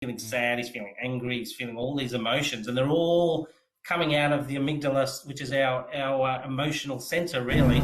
feeling sad, he's feeling angry, he's feeling all these emotions, and they're all coming out of the amygdala, which is our emotional center, really.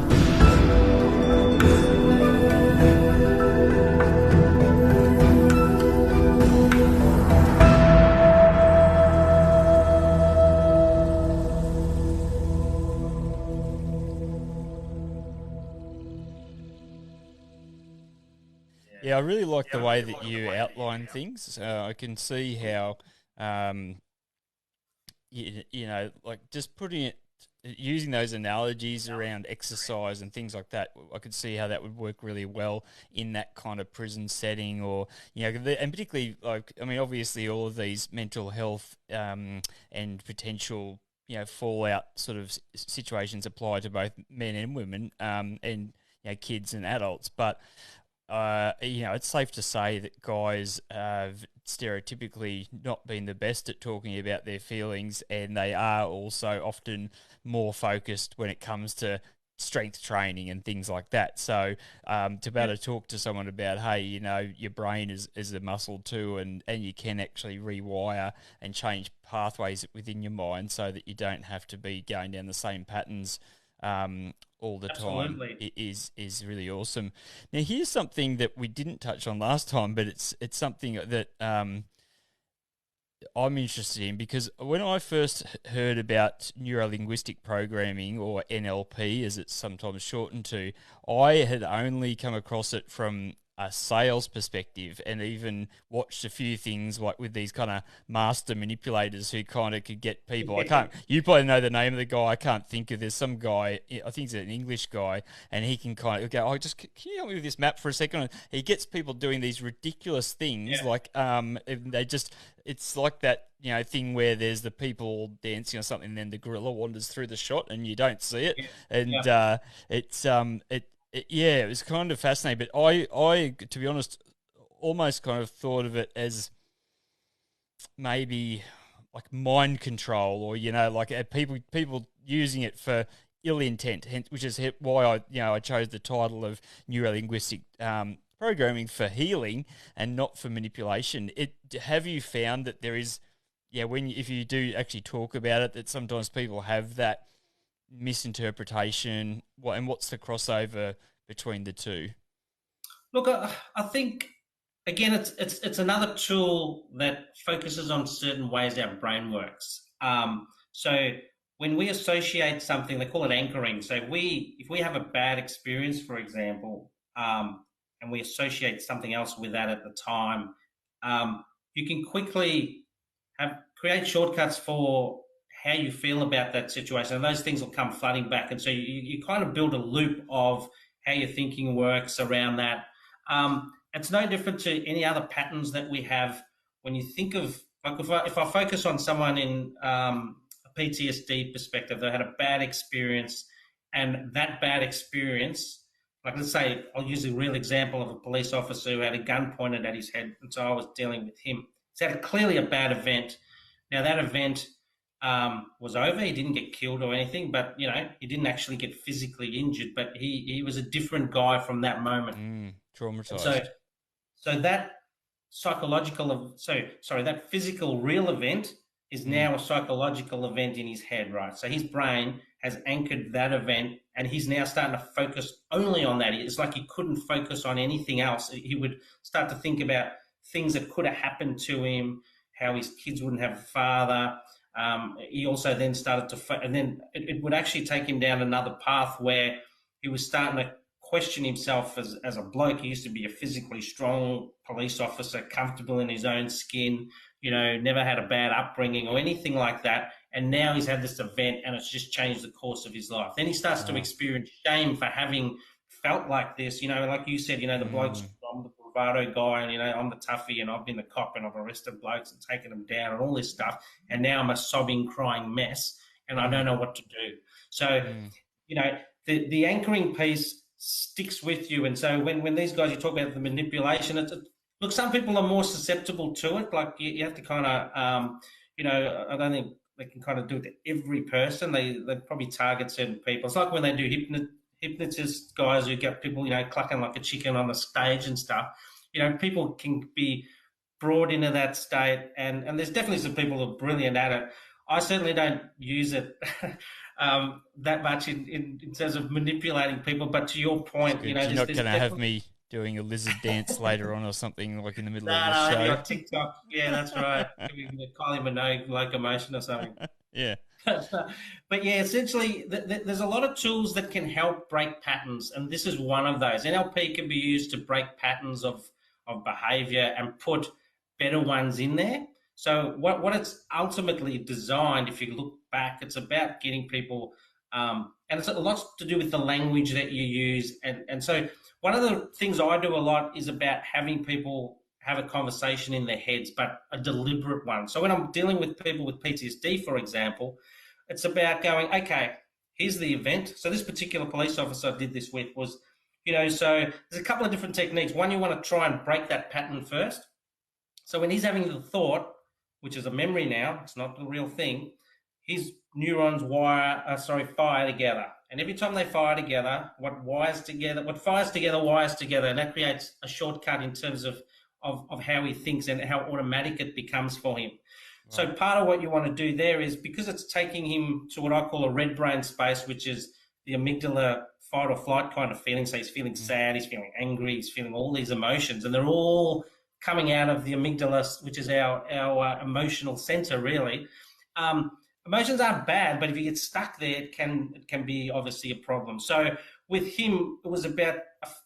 Yeah, I really like the way that you outline things. I can see how, like just putting it, using those analogies around exercise and things like that. I could see how that would work really well in that kind of prison setting, or and particularly like, I mean, obviously all of these mental health and potential fallout sort of situations apply to both men and women, and kids and adults, but. It's safe to say that guys have stereotypically not been the best at talking about their feelings, and they are also often more focused when it comes to strength training and things like that. So to be able to talk to someone about, hey, your brain is a muscle too, and you can actually rewire and change pathways within your mind so that you don't have to be going down the same patterns all the time. Absolutely. It is really awesome. Now, here's something that we didn't touch on last time, but it's something that I'm interested in, because when I first heard about neuro-linguistic programming, or NLP as it's sometimes shortened to, I had only come across it from a sales perspective, and even watched a few things like with these kind of master manipulators who kind of could get people. You probably know the name of the guy. I can't think of. There's some guy, I think he's an English guy, and he can kind of go, oh, can you help me with this map for a second? And he gets people doing these ridiculous things, like it's like that, thing where there's the people dancing or something, and then the gorilla wanders through the shot and you don't see it. It was kind of fascinating, but I, to be honest, almost kind of thought of it as maybe like mind control, or like people using it for ill intent, which is why I chose the title of neuro-linguistic programming for healing and not for manipulation. Have you found that there is, if you do actually talk about it, that sometimes people have that misinterpretation? And what's the crossover between the two? Look, I think again, it's another tool that focuses on certain ways our brain works. So when we associate something, they call it anchoring. So if we have a bad experience, for example, and we associate something else with that at the time, you can quickly create shortcuts for how you feel about that situation, and those things will come flooding back. And so you kind of build a loop of how your thinking works around that. It's no different to any other patterns that we have when you think of, like, if I focus on someone in a PTSD perspective, they had a bad experience, and that bad experience, like, let's say, I'll use a real example of a police officer who had a gun pointed at his head, and so I was dealing with him. It's had clearly a bad event. Now, that event was over. He didn't get killed or anything, but he didn't actually get physically injured. But he was a different guy from that moment. Traumatized. So that that physical real event is now a psychological event in his head, right? So his brain has anchored that event, and he's now starting to focus only on that. It's like he couldn't focus on anything else. He would start to think about things that could have happened to him, how his kids wouldn't have a father. He also then started to, and then it would actually take him down another path where he was starting to question himself as a bloke. He used to be a physically strong police officer, comfortable in his own skin, never had a bad upbringing or anything like that. And now he's had this event, and it's just changed the course of his life. Then he starts to experience shame for having felt like this, like you said, the blokes, I'm the bravado guy, and I'm the toughie, and I've been the cop, and I've arrested blokes and taken them down and all this stuff, and now I'm a sobbing, crying mess, and I don't know what to do. So, the anchoring piece sticks with you. And so when these guys, you talk about the manipulation, look, some people are more susceptible to it. Like, you have to kind of, I don't think they can kind of do it to every person. They probably target certain people. It's like when they do hypnotist guys who get people, clucking like a chicken on the stage and stuff. People can be brought into that state. And there's definitely some people who are brilliant at it. I certainly don't use it that much in terms of manipulating people. But to your It's point, good. You're not there's going to have definitely me doing a lizard dance later on or something like in the middle no, of no, this I'll have you show. on TikTok. Yeah, that's right. Doing the Kylie Minogue locomotion or something. Yeah. But yeah, essentially, there's a lot of tools that can help break patterns, and this is one of those. NLP can be used to break patterns of behavior and put better ones in there. So what it's ultimately designed, if you look back, it's about getting people, and it's a lot to do with the language that you use. And so one of the things I do a lot is about having people have a conversation in their heads, but a deliberate one. So when I'm dealing with people with PTSD, for example, it's about going, okay, here's the event. So this particular police officer I did this with was, so there's a couple of different techniques. One, you want to try and break that pattern first. So when he's having the thought, which is a memory now, it's not the real thing, his neurons fire together. And every time they fire together, what fires together wires together. And that creates a shortcut in terms of how he thinks and how automatic it becomes for him. Right. So part of what you want to do there is, because it's taking him to what I call a red brain space, which is the amygdala fight or flight kind of feeling. So he's feeling sad, he's feeling angry, he's feeling all these emotions, and they're all coming out of the amygdala, which is our emotional center, really. Emotions aren't bad, but if you get stuck there, it can be obviously a problem. So with him, it was about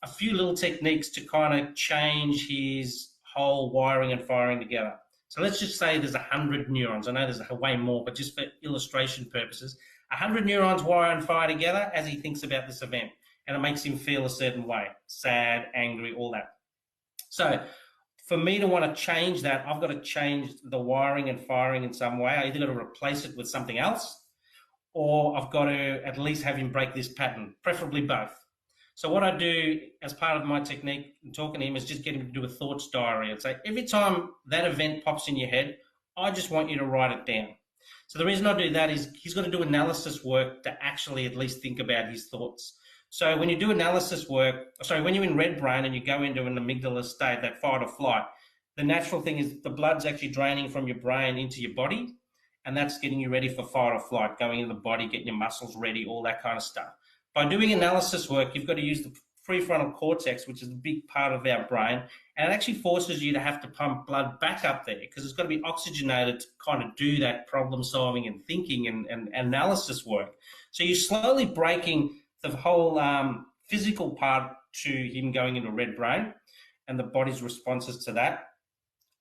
a few little techniques to kind of change his whole wiring and firing together. So let's just say there's 100 neurons. I know there's way more, but just for illustration purposes, 100 neurons wire and fire together as he thinks about this event, and it makes him feel a certain way, sad, angry, all that. So for me to want to change that, I've got to change the wiring and firing in some way. I either got to replace it with something else, or I've got to at least have him break this pattern, preferably both. So what I do as part of my technique in talking to him is just get him to do a thoughts diary and say, every time that event pops in your head, I just want you to write it down. So the reason I do that is he's got to do analysis work to actually at least think about his thoughts. So when you do analysis work, when you're in red brain and you go into an amygdala state, that fight or flight, the natural thing is the blood's actually draining from your brain into your body, and that's getting you ready for fight or flight, going into the body, getting your muscles ready, all that kind of stuff. By doing analysis work, you've got to use the prefrontal cortex, which is a big part of our brain, and it actually forces you to have to pump blood back up there because it's got to be oxygenated to kind of do that problem solving and thinking and analysis work. So you're slowly breaking the whole physical part to him going into red brain and the body's responses to that.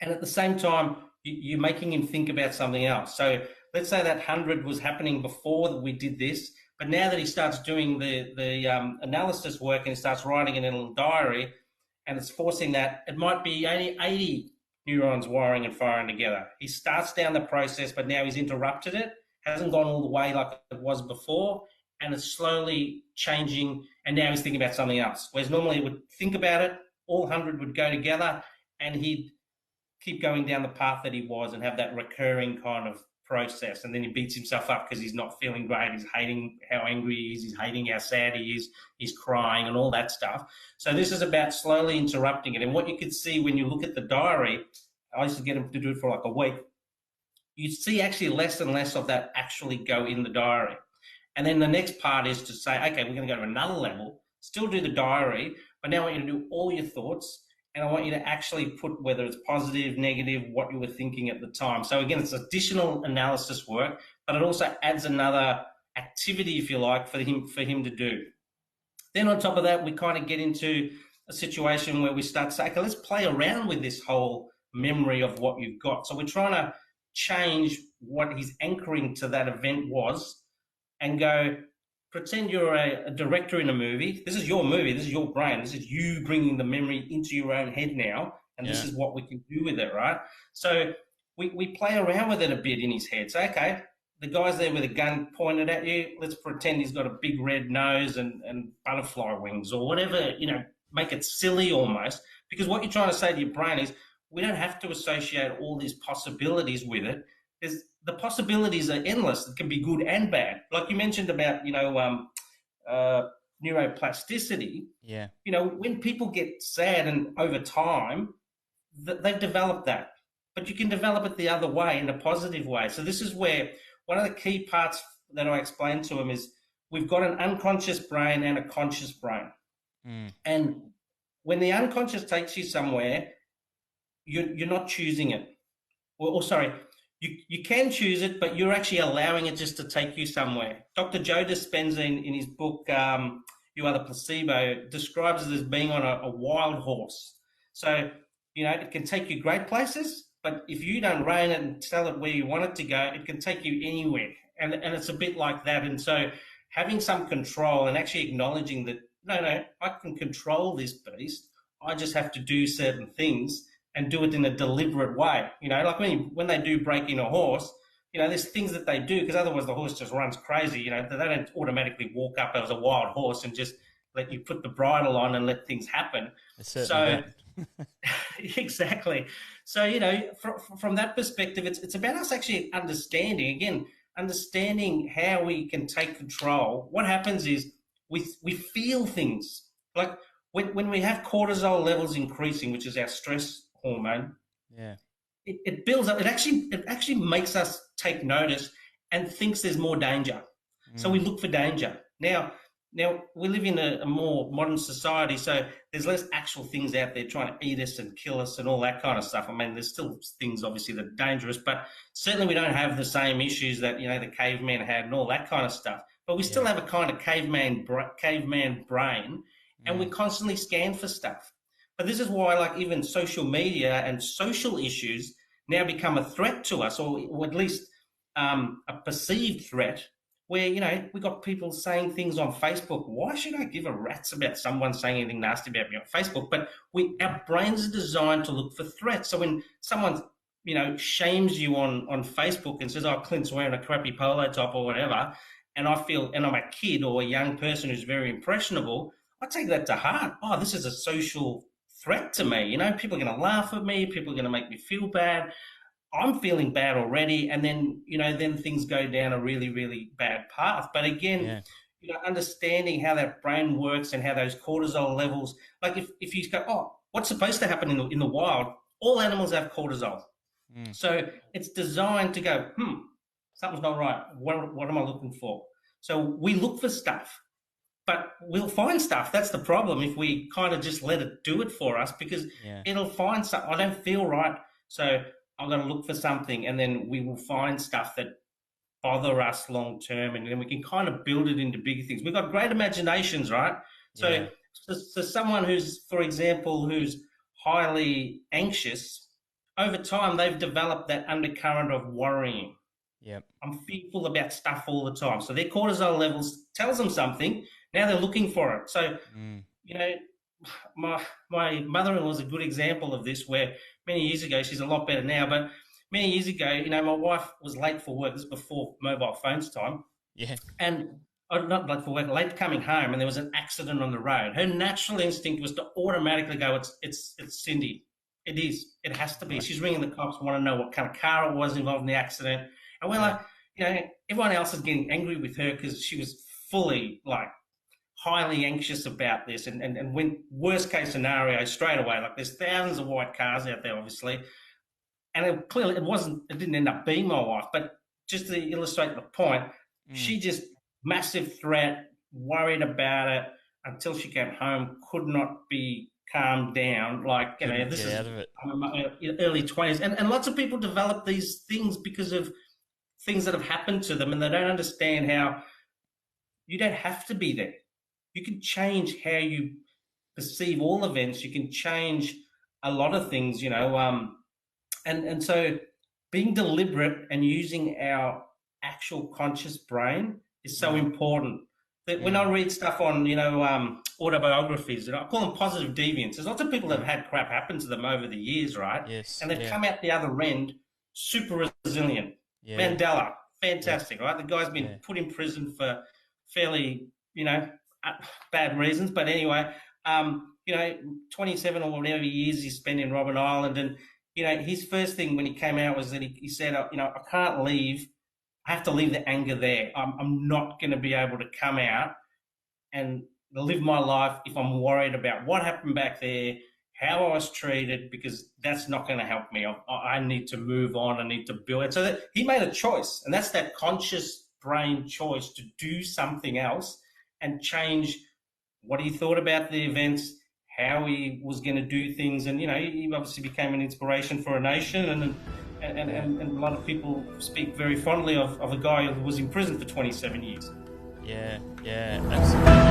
And at the same time, you're making him think about something else. So let's say that 100 was happening before that we did this, but now that he starts doing the analysis work and he starts writing it in a little diary, and it's forcing that, it might be only 80 neurons wiring and firing together. He starts down the process, but now he's interrupted it, hasn't gone all the way like it was before, and it's slowly changing, and now he's thinking about something else. Whereas normally he would think about it, all 100 would go together, and he'd keep going down the path that he was and have that recurring kind of process. And then he beats himself up because he's not feeling great. He's hating how angry he is. He's hating how sad he is. He's crying and all that stuff. So this is about slowly interrupting it. And what you could see when you look at the diary, I used to get him to do it for like a week, you see actually less and less of that actually go in the diary. And then the next part is to say, okay, we're going to go to another level, still do the diary, but now I want you to do all your thoughts, and I want you to actually put whether it's positive, negative, what you were thinking at the time. So again, it's additional analysis work, but it also adds another activity, if you like, for him to do. Then on top of that, we kind of get into a situation where we start to say, okay, let's play around with this whole memory of what you've got. So we're trying to change what his anchoring to that event was and go, pretend you're a director in a movie. This is your movie. This is your brain. This is you bringing the memory into your own head now, and This is what we can do with it, right? So we play around with it a bit in his head. So, okay, the guy's there with a gun pointed at you. Let's pretend he's got a big red nose and butterfly wings or whatever, make it silly almost. Because what you're trying to say to your brain is, we don't have to associate all these possibilities with it. The possibilities are endless. It can be good and bad. Like you mentioned about, neuroplasticity. Yeah. When people get sad and over time, they've developed that, but you can develop it the other way in a positive way. So this is where one of the key parts that I explain to them is we've got an unconscious brain and a conscious brain. And when the unconscious takes you somewhere, you're not choosing it. Or sorry, you can choose it, but you're actually allowing it just to take you somewhere. Dr. Joe Dispenza in his book, You Are the Placebo, describes it as being on a wild horse. So, it can take you great places, but if you don't rein it and tell it where you want it to go, it can take you anywhere. And it's a bit like that. And so having some control and actually acknowledging that, no, I can control this beast. I just have to do certain things and do it in a deliberate way. Like when they do break in a horse, there's things that they do, because otherwise the horse just runs crazy. They don't automatically walk up as a wild horse and just let you put the bridle on and let things happen. So exactly. So, from that perspective, it's about us actually understanding how we can take control. What happens is we feel things. Like when we have cortisol levels increasing, which is our stress hormone, it builds up. It actually makes us take notice and thinks there's more danger. So we look for danger. Now we live in a more modern society, so there's less actual things out there trying to eat us and kill us and all that kind of stuff. I mean, there's still things obviously that are dangerous, but certainly we don't have the same issues that the cavemen had and all that kind of stuff. But we still have a kind of caveman brain, and we constantly scan for stuff. But this is why, like, even social media and social issues now become a threat to us, or at least a perceived threat, where, we got people saying things on Facebook. Why should I give a rat's about someone saying anything nasty about me on Facebook? But our brains are designed to look for threats. So when someone, shames you on Facebook and says, oh, Clint's wearing a crappy polo top or whatever, and I'm a kid or a young person who's very impressionable, I take that to heart. Oh, this is a social threat to me. People are going to laugh at me. People are going to make me feel bad. I'm feeling bad already, and then then things go down a really, really bad path. But again, understanding how that brain works and how those cortisol levels, like if you go, oh, what's supposed to happen in the wild? All animals have cortisol, so it's designed to go, something's not right. What am I looking for? So we look for stuff, but we'll find stuff. That's the problem if we kind of just let it do it for us, because it'll find something. I don't feel right, so I'm going to look for something, and then we will find stuff that bother us long term, and then we can kind of build it into bigger things. We've got great imaginations, right? So someone who's, for example, who's highly anxious, over time they've developed that undercurrent of worrying. I'm fearful about stuff all the time. So their cortisol levels tells them something. Now they're looking for it. So, my mother-in-law is a good example of this, where many years ago, she's a lot better now, but many years ago, my wife was late for work. This is before mobile phones time. And not late for work, late coming home, and there was an accident on the road. Her natural instinct was to automatically go, it's Cindy. It is. It has to be. Right. She's ringing the cops, want to know what kind of car it was involved in the accident. And we're like, everyone else is getting angry with her because she was fully, like, highly anxious about this, and when worst case scenario straight away, like, there's thousands of white cars out there, obviously, and it didn't end up being my wife, but just to illustrate the point, she just massive threat, worried about it until she came home, could not be calmed down. Like, this is out of it. Early 20s, and lots of people develop these things because of things that have happened to them, and they don't understand how you don't have to be there. You can change how you perceive all events. You can change a lot of things, and so being deliberate and using our actual conscious brain is so important. That when I read stuff on, autobiographies, I call them positive deviants. There's lots of people that have had crap happen to them over the years, right? Yes. And they've come out the other end super resilient. Mandela, fantastic, right? The guy's been put in prison for fairly, bad reasons, but anyway, 27 or whatever years he spent in Robben Island, and his first thing when he came out was that he said, I can't leave. I have to leave the anger there. I'm not going to be able to come out and live my life if I'm worried about what happened back there, how I was treated, because that's not going to help me. I need to move on. I need to build it. So that he made a choice, and that's that conscious brain choice to do something else and change what he thought about the events, how he was going to do things. And, he obviously became an inspiration for a nation. And a lot of people speak very fondly of a guy who was in prison for 27 years. Yeah, absolutely.